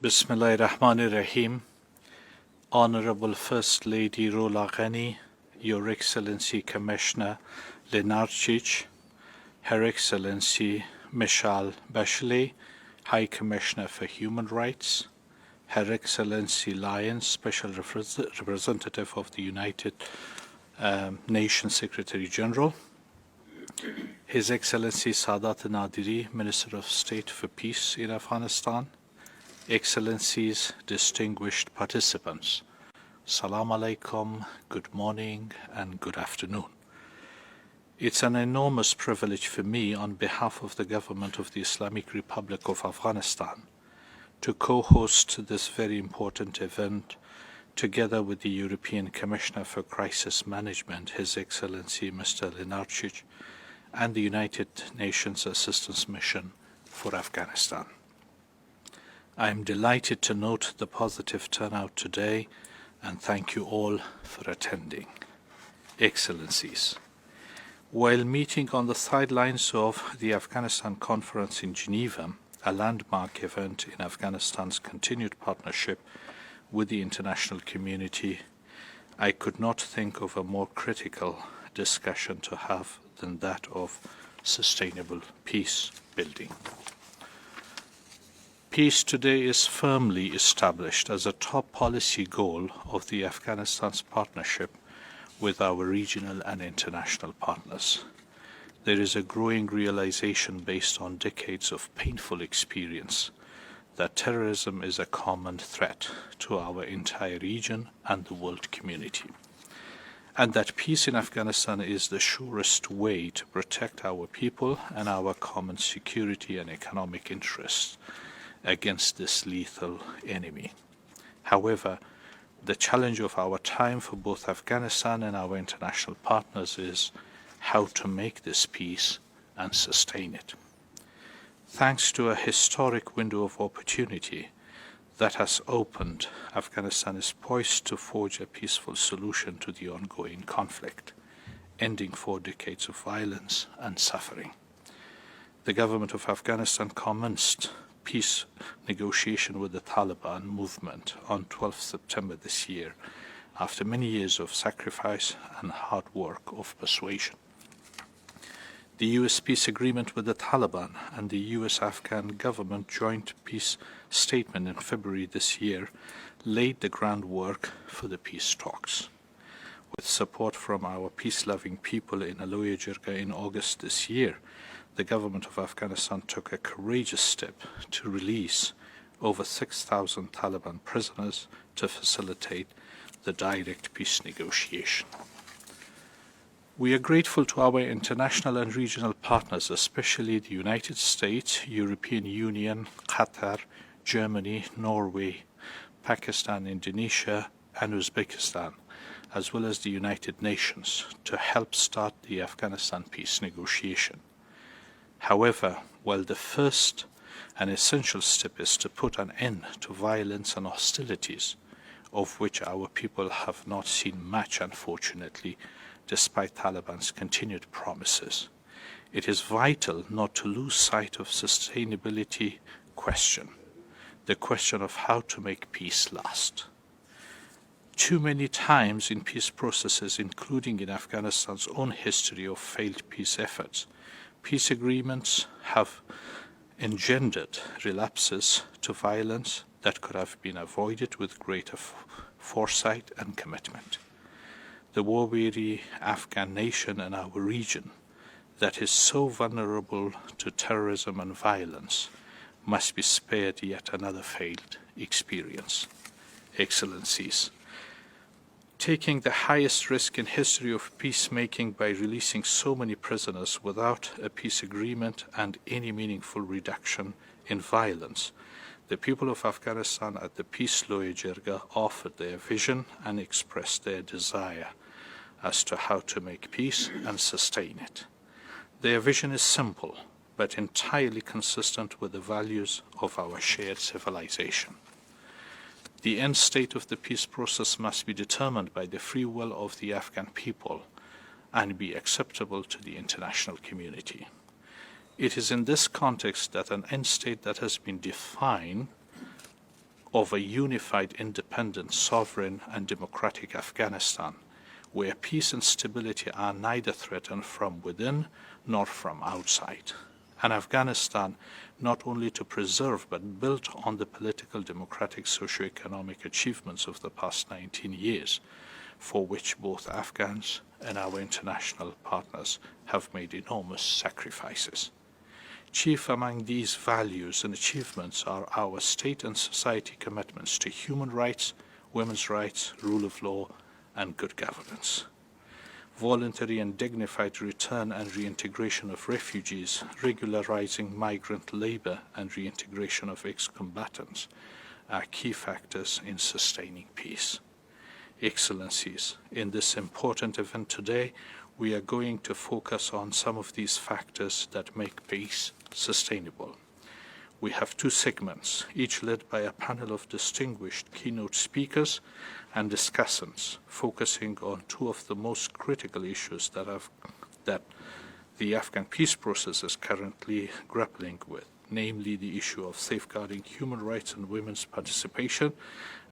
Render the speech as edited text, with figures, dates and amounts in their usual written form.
Bismillahir Rahmanir Rahim. Honorable First Lady Rola Ghani, Your Excellency Commissioner Lenarcic, Her Excellency Michelle Bachelet, High Commissioner for Human Rights, Her Excellency Lyons, Special Representative of the United Nations Secretary General, His Excellency Sadat Nadiri, Minister of State for Peace in Afghanistan, Excellencies, distinguished participants, Salam Alaikum, good morning and good afternoon. It's an enormous privilege for me on behalf of the government of the Islamic Republic of Afghanistan to co-host this very important event together with the European Commissioner for Crisis Management, His Excellency Mr. Lenarcic, and the United Nations Assistance Mission for Afghanistan. I am delighted to note the positive turnout today and thank you all for attending. Excellencies, while meeting on the sidelines of the Afghanistan Conference in Geneva, a landmark event in Afghanistan's continued partnership with the international community, I could not think of a more critical discussion to have than that of sustainable peace building. Peace today is firmly established as a top policy goal of the Afghanistan's partnership with our regional and international partners. There is a growing realization based on decades of painful experience that terrorism is a common threat to our entire region and the world community, and that peace in Afghanistan is the surest way to protect our people and our common security and economic interests against this lethal enemy. However, the challenge of our time for both Afghanistan and our international partners is how to make this peace and sustain it. Thanks to a historic window of opportunity that has opened, Afghanistan is poised to forge a peaceful solution to the ongoing conflict, ending 4 decades of violence and suffering. The government of Afghanistan commenced peace negotiation with the Taliban movement on 12 September this year, after many years of sacrifice and hard work of persuasion. The U.S. peace agreement with the Taliban and the U.S.-Afghan government joint peace statement in February this year laid the groundwork for the peace talks. With support from our peace-loving people in Aloya Jirga in August this year, the government of Afghanistan took a courageous step to release over 6,000 Taliban prisoners to facilitate the direct peace negotiation. We are grateful to our international and regional partners, especially the United States, European Union, Qatar, Germany, Norway, Pakistan, Indonesia, and Uzbekistan, as well as the United Nations, to help start the Afghanistan peace negotiation. However, while the first and essential step is to put an end to violence and hostilities, of which our people have not seen much, unfortunately, despite Taliban's continued promises, it is vital not to lose sight of sustainability question, the question of how to make peace last. Too many times in peace processes, including in Afghanistan's own history of failed peace efforts, peace agreements have engendered relapses to violence that could have been avoided with greater foresight and commitment. The war-weary Afghan nation and our region that is so vulnerable to terrorism and violence must be spared yet another failed experience. Excellencies, taking the highest risk in history of peacemaking by releasing so many prisoners without a peace agreement and any meaningful reduction in violence, the people of Afghanistan at the Peace Loya Jirga offered their vision and expressed their desire as to how to make peace and sustain it. Their vision is simple, but entirely consistent with the values of our shared civilization. The end state of the peace process must be determined by the free will of the Afghan people and be acceptable to the international community. It is in this context that an end state that has been defined of a unified, independent, sovereign and democratic Afghanistan, where peace and stability are neither threatened from within nor from outside. An Afghanistan not only to preserve but built on the political, democratic, socio-economic achievements of the past 19 years, for which both Afghans and our international partners have made enormous sacrifices. Chief among these values and achievements are our state and society commitments to human rights, women's rights, rule of law, and good governance. Voluntary and dignified return and reintegration of refugees, regularizing migrant labor, and reintegration of ex-combatants are key factors in sustaining peace. Excellencies, in this important event today, we are going to focus on some of these factors that make peace sustainable. We have two segments, each led by a panel of distinguished keynote speakers and discussants, focusing on two of the most critical issues that the Afghan peace process is currently grappling with, namely the issue of safeguarding human rights and women's participation